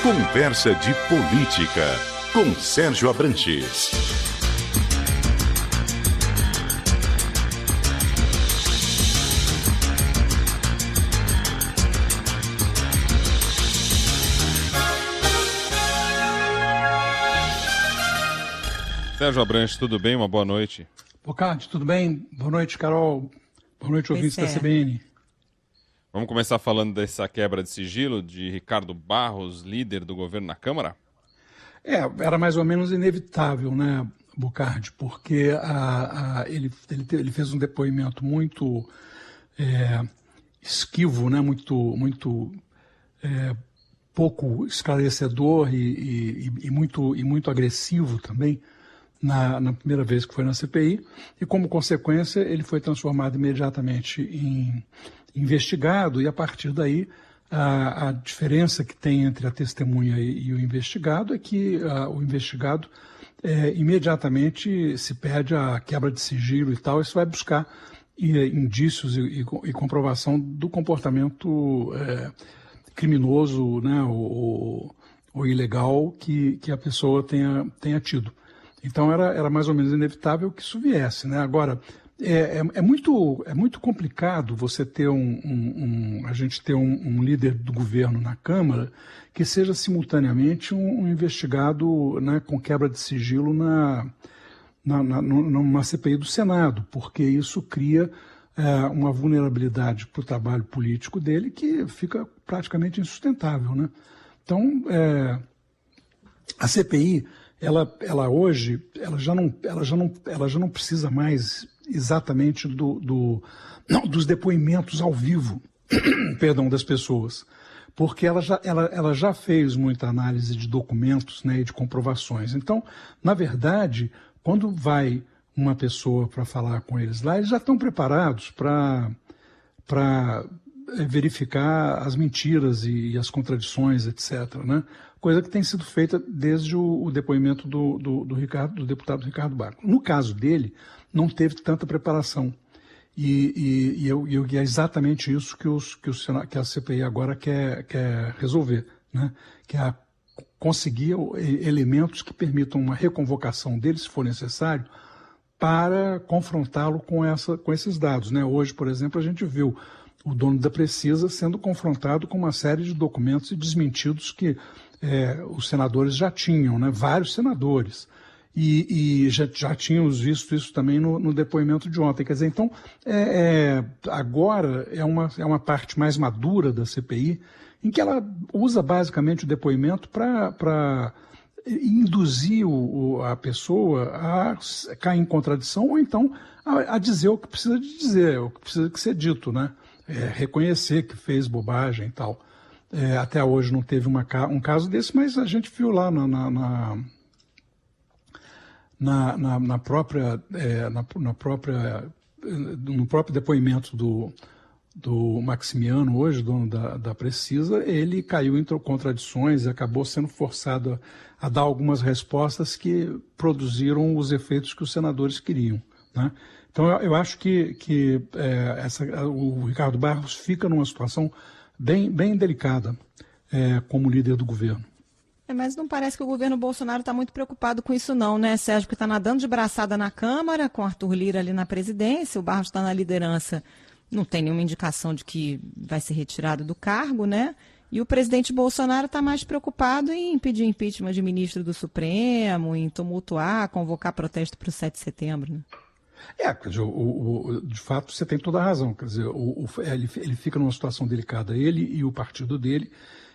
Conversa de Política, com Sérgio Abranches. Sérgio Abranches, tudo bem? Uma boa noite. Bocardi, tudo bem? Boa noite, Carol. Boa noite, ouvintes da CBN. Vamos começar falando dessa quebra de sigilo de Ricardo Barros, líder do governo na Câmara? Era mais ou menos inevitável, né, Bocardi, porque ele fez um depoimento muito esquivo, né, muito pouco esclarecedor e muito agressivo também na primeira vez que foi na CPI, e como consequência ele foi transformado imediatamente em investigado, e a partir daí a diferença que tem entre a testemunha e o investigado é que o investigado imediatamente se pede a quebra de sigilo e tal, e você vai buscar indícios e comprovação do comportamento criminoso, né, ou ilegal que a pessoa tenha tido. Então era mais ou menos inevitável que isso viesse, né? Agora, é muito complicado você ter a gente ter um líder do governo na Câmara que seja simultaneamente um investigado, né, com quebra de sigilo numa CPI do Senado, porque isso cria uma vulnerabilidade para o trabalho político dele que fica praticamente insustentável, né? Então, a CPI ela hoje já não precisa mais exatamente dos depoimentos ao vivo, perdão, das pessoas, porque ela já fez muita análise de documentos, né, e de comprovações. Então, na verdade, quando vai uma pessoa para falar com eles lá, eles já estão preparados para verificar as mentiras e as contradições, etc., né? Coisa que tem sido feita desde o depoimento do deputado Ricardo Barros. No caso dele, não teve tanta preparação. E é exatamente isso que a CPI agora quer resolver, né? Que é conseguir elementos que permitam uma reconvocação dele, se for necessário, para confrontá-lo com esses dados, né? Hoje, por exemplo, a gente viu o dono da Precisa sendo confrontado com uma série de documentos e desmentidos que os senadores já tinham, né? Vários senadores. E já tínhamos visto isso também no depoimento de ontem. Quer dizer, então, agora é uma parte mais madura da CPI, em que ela usa basicamente o depoimento para induzir a pessoa a cair em contradição, ou então a dizer o que precisa de dizer, o que precisa ser dito, né? Reconhecer que fez bobagem e tal. Até hoje não teve um caso desse, mas a gente viu lá no próprio depoimento do Maximiano, hoje dono da Precisa, ele caiu em contradições e acabou sendo forçado a dar algumas respostas que produziram os efeitos que os senadores queriam, né? Então eu acho que o Ricardo Barros fica numa situação bem delicada como líder do governo. Mas não parece que o governo Bolsonaro está muito preocupado com isso não, né, Sérgio? Que está nadando de braçada na Câmara, com Arthur Lira ali na presidência, o Barros está na liderança, não tem nenhuma indicação de que vai ser retirado do cargo, né? E o presidente Bolsonaro está mais preocupado em pedir impeachment de ministro do Supremo, em tumultuar, convocar protesto para o 7 de setembro, né? Quer dizer, de fato você tem toda a razão, quer dizer, ele fica numa situação delicada, ele e o partido dele,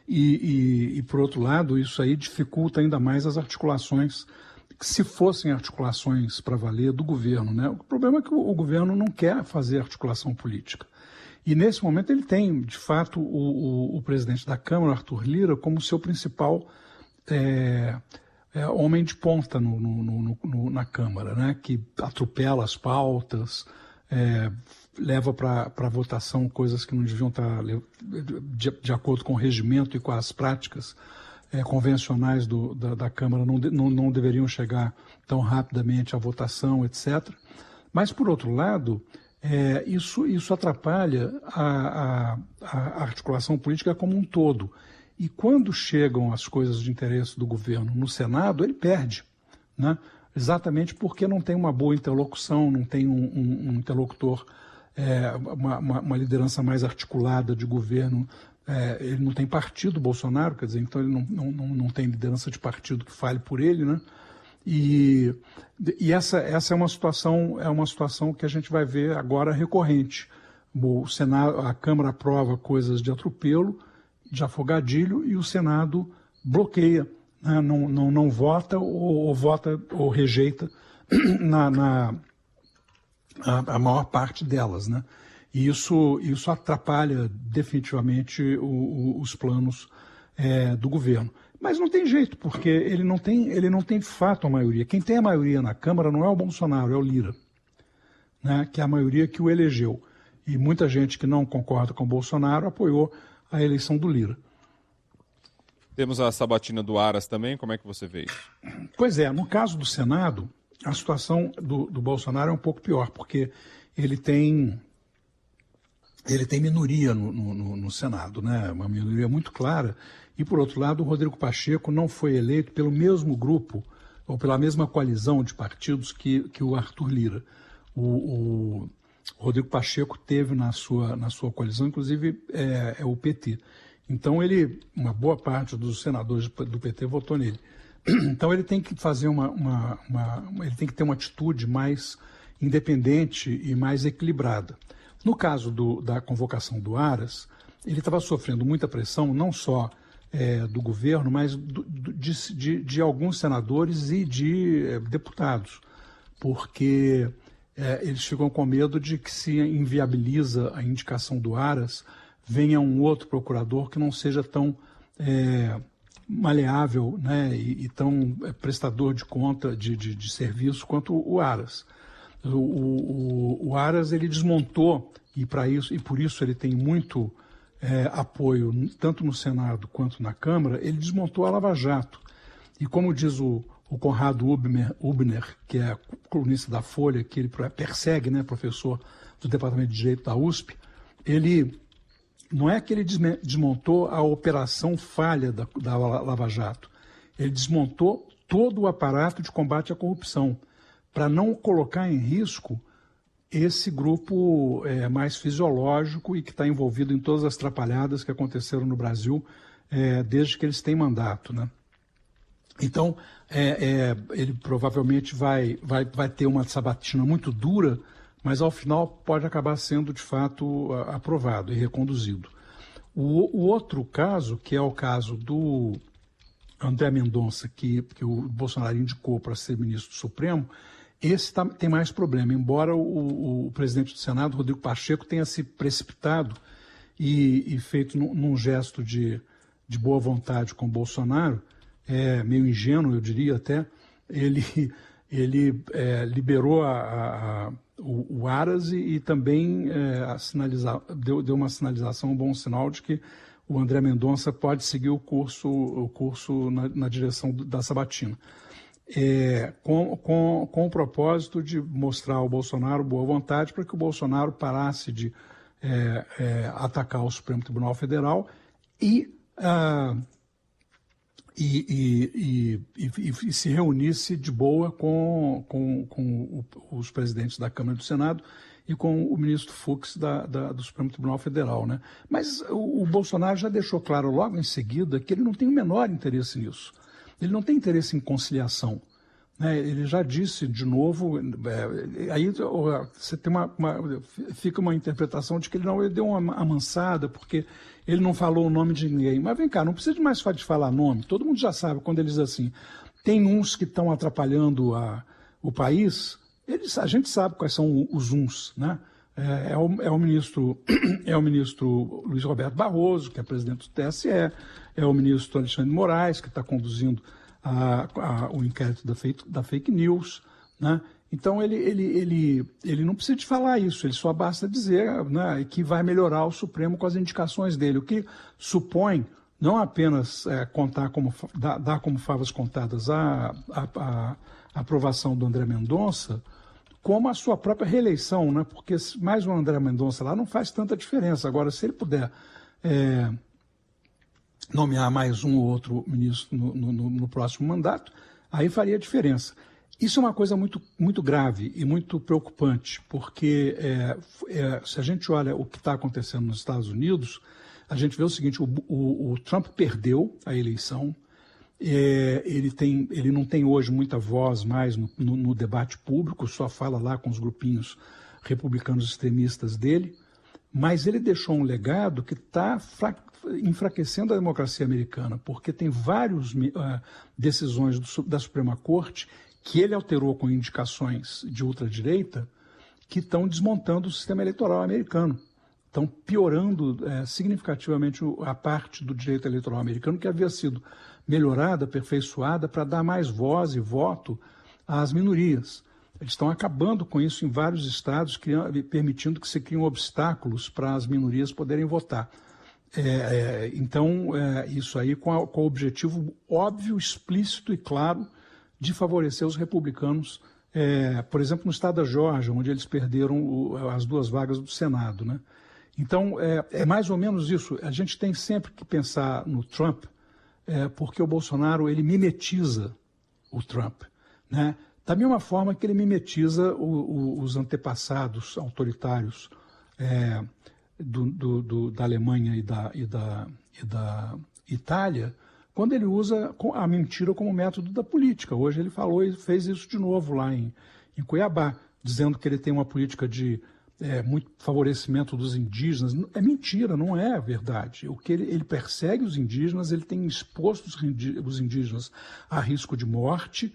e por outro lado, isso aí dificulta ainda mais as articulações, que se fossem articulações para valer do governo, né? O problema é que o governo não quer fazer articulação política. E nesse momento ele tem, de fato, o presidente da Câmara, Arthur Lira, como seu principal homem de ponta na Câmara, né? Que atropela as pautas, leva para votação coisas que não deviam estar de acordo com o regimento e com as práticas convencionais da Câmara, não deveriam chegar tão rapidamente à votação, etc. Mas, por outro lado, isso atrapalha a articulação política como um todo. E quando chegam as coisas de interesse do governo no Senado, ele perde, né? Exatamente porque não tem uma boa interlocução, não tem um interlocutor, uma liderança mais articulada de governo. Ele não tem partido, Bolsonaro, quer dizer, então ele não tem liderança de partido que fale por ele, né? E essa é uma situação que a gente vai ver agora recorrente. O Senado, a Câmara aprova coisas de atropelo, de afogadilho, e o Senado bloqueia, né? Não vota ou vota ou rejeita a maior parte delas, né? E isso atrapalha definitivamente os planos do governo. Mas não tem jeito, porque ele não tem de fato a maioria. Quem tem a maioria na Câmara não é o Bolsonaro, é o Lira, né? Que é a maioria que o elegeu. E muita gente que não concorda com o Bolsonaro apoiou a eleição do Lira. Temos a sabatina do Aras também, como é que você vê isso? Pois é, no caso do Senado, a situação do Bolsonaro é um pouco pior, porque ele tem minoria no Senado, né? Uma minoria muito clara. E, por outro lado, o Rodrigo Pacheco não foi eleito pelo mesmo grupo ou pela mesma coalizão de partidos que o Arthur Lira. O Rodrigo Pacheco teve na sua coalizão, inclusive, o PT. Então, uma boa parte dos senadores do PT votou nele. Então, ele tem que fazer ele tem que ter uma atitude mais independente e mais equilibrada. No caso da convocação do Aras, ele estava sofrendo muita pressão, não só do governo, mas de alguns senadores e de deputados, porque eles ficam com medo de que, se inviabiliza a indicação do Aras, venha um outro procurador que não seja tão maleável, né, e tão prestador de conta de serviço quanto o Aras. O Aras, ele desmontou, e por isso ele tem muito apoio, tanto no Senado quanto na Câmara, ele desmontou a Lava Jato. E como diz o Conrado Ubner, que é colunista da Folha, que ele persegue, né, professor do Departamento de Direito da USP, ele não é que ele desmontou a operação falha da Lava Jato, ele desmontou todo o aparato de combate à corrupção, para não colocar em risco esse grupo mais fisiológico e que está envolvido em todas as trapalhadas que aconteceram no Brasil desde que eles têm mandato, né? Então, ele provavelmente vai ter uma sabatina muito dura, mas ao final pode acabar sendo, de fato, aprovado e reconduzido. O outro caso, que é o caso do André Mendonça, que o Bolsonaro indicou para ser ministro do Supremo, esse tem mais problema, embora o presidente do Senado, Rodrigo Pacheco, tenha se precipitado e feito num gesto de boa vontade com o Bolsonaro, meio ingênuo, eu diria até, ele liberou o Aras e também deu uma sinalização, um bom sinal de que o André Mendonça pode seguir o curso na direção da sabatina. Com o propósito de mostrar ao Bolsonaro boa vontade para que o Bolsonaro parasse de atacar o Supremo Tribunal Federal e se reunisse de boa com os presidentes da Câmara e do Senado e com o ministro Fux do Supremo Tribunal Federal, né? Mas o Bolsonaro já deixou claro logo em seguida que ele não tem o menor interesse nisso. Ele não tem interesse em conciliação, né? Ele já disse de novo, aí você tem fica uma interpretação de que ele deu uma amansada porque ele não falou o nome de ninguém. Mas vem cá, não precisa mais de falar nome. Todo mundo já sabe quando ele diz assim, tem uns que estão atrapalhando o país, a gente sabe quais são os uns, né? É o ministro Luiz Roberto Barroso, que é presidente do TSE, é o ministro Alexandre de Moraes, que está conduzindo o inquérito da fake news, né? Então ele não precisa de falar isso, ele só basta dizer, né, que vai melhorar o Supremo com as indicações dele, o que supõe não apenas dar como favas contadas a aprovação do André Mendonça, como a sua própria reeleição, né? Porque mais um André Mendonça lá não faz tanta diferença. Agora, se ele puder nomear mais um ou outro ministro no próximo mandato, aí faria diferença. Isso é uma coisa muito, muito grave e muito preocupante, porque se a gente olha o que está acontecendo nos Estados Unidos, a gente vê o seguinte: o Trump perdeu a eleição, ele não tem hoje muita voz mais no debate público, só fala lá com os grupinhos republicanos extremistas dele, mas ele deixou um legado que está enfraquecendo a democracia americana, porque tem várias decisões da Suprema Corte que ele alterou com indicações de ultradireita que estão desmontando o sistema eleitoral americano, estão piorando significativamente a parte do direito eleitoral americano que havia sido melhorada, aperfeiçoada para dar mais voz e voto às minorias. Eles estão acabando com isso em vários estados, permitindo que se criem obstáculos para as minorias poderem votar. Então, isso aí com o objetivo óbvio, explícito e claro de favorecer os republicanos, por exemplo, no estado da Geórgia, onde eles perderam as 2 vagas do Senado, né? Então, é mais ou menos isso. A gente tem sempre que pensar no Trump, porque o Bolsonaro ele mimetiza o Trump, né? Da mesma forma que ele mimetiza os antepassados autoritários da Alemanha e da Itália, quando ele usa a mentira como método da política. Hoje ele falou e fez isso de novo lá em Cuiabá, dizendo que ele tem uma política de muito favorecimento dos indígenas. É mentira, não é verdade. O que ele persegue os indígenas, ele tem exposto os indígenas a risco de morte,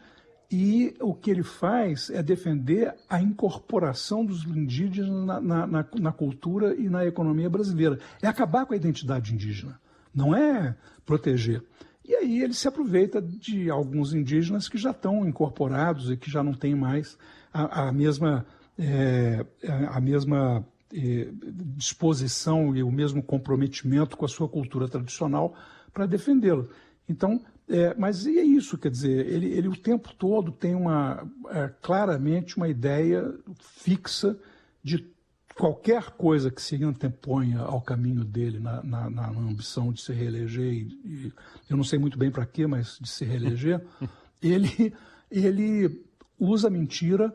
e o que ele faz é defender a incorporação dos indígenas na cultura e na economia brasileira. É acabar com a identidade indígena, não é proteger. E aí ele se aproveita de alguns indígenas que já estão incorporados e que já não têm mais a mesma disposição e o mesmo comprometimento com a sua cultura tradicional para defendê-la. Então, mas é isso, quer dizer, ele o tempo todo tem claramente uma ideia fixa de qualquer coisa que se anteponha ao caminho dele na ambição de se reeleger, e eu não sei muito bem para quê, mas de se reeleger, ele usa a mentira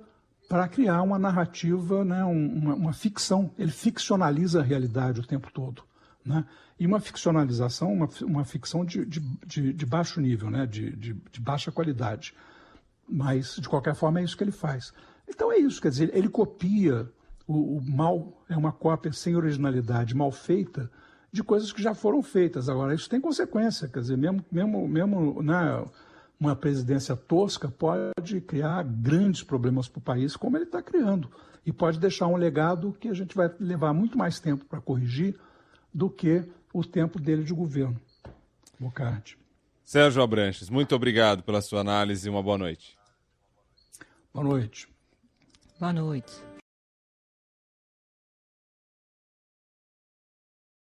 para criar uma narrativa, né, uma ficção. Ele ficcionaliza a realidade o tempo todo, né? E uma ficcionalização, uma ficção de baixo nível, né, de baixa qualidade. Mas, de qualquer forma, é isso que ele faz. Então é isso, quer dizer, ele copia o mal, é uma cópia sem originalidade, mal feita, de coisas que já foram feitas. Agora, isso tem consequência, quer dizer, mesmo né, uma presidência tosca pode criar grandes problemas para o país, como ele está criando, e pode deixar um legado que a gente vai levar muito mais tempo para corrigir do que o tempo dele de governo. Bocardi. Sérgio Abranches, muito obrigado pela sua análise e uma boa noite. Boa noite. Boa noite.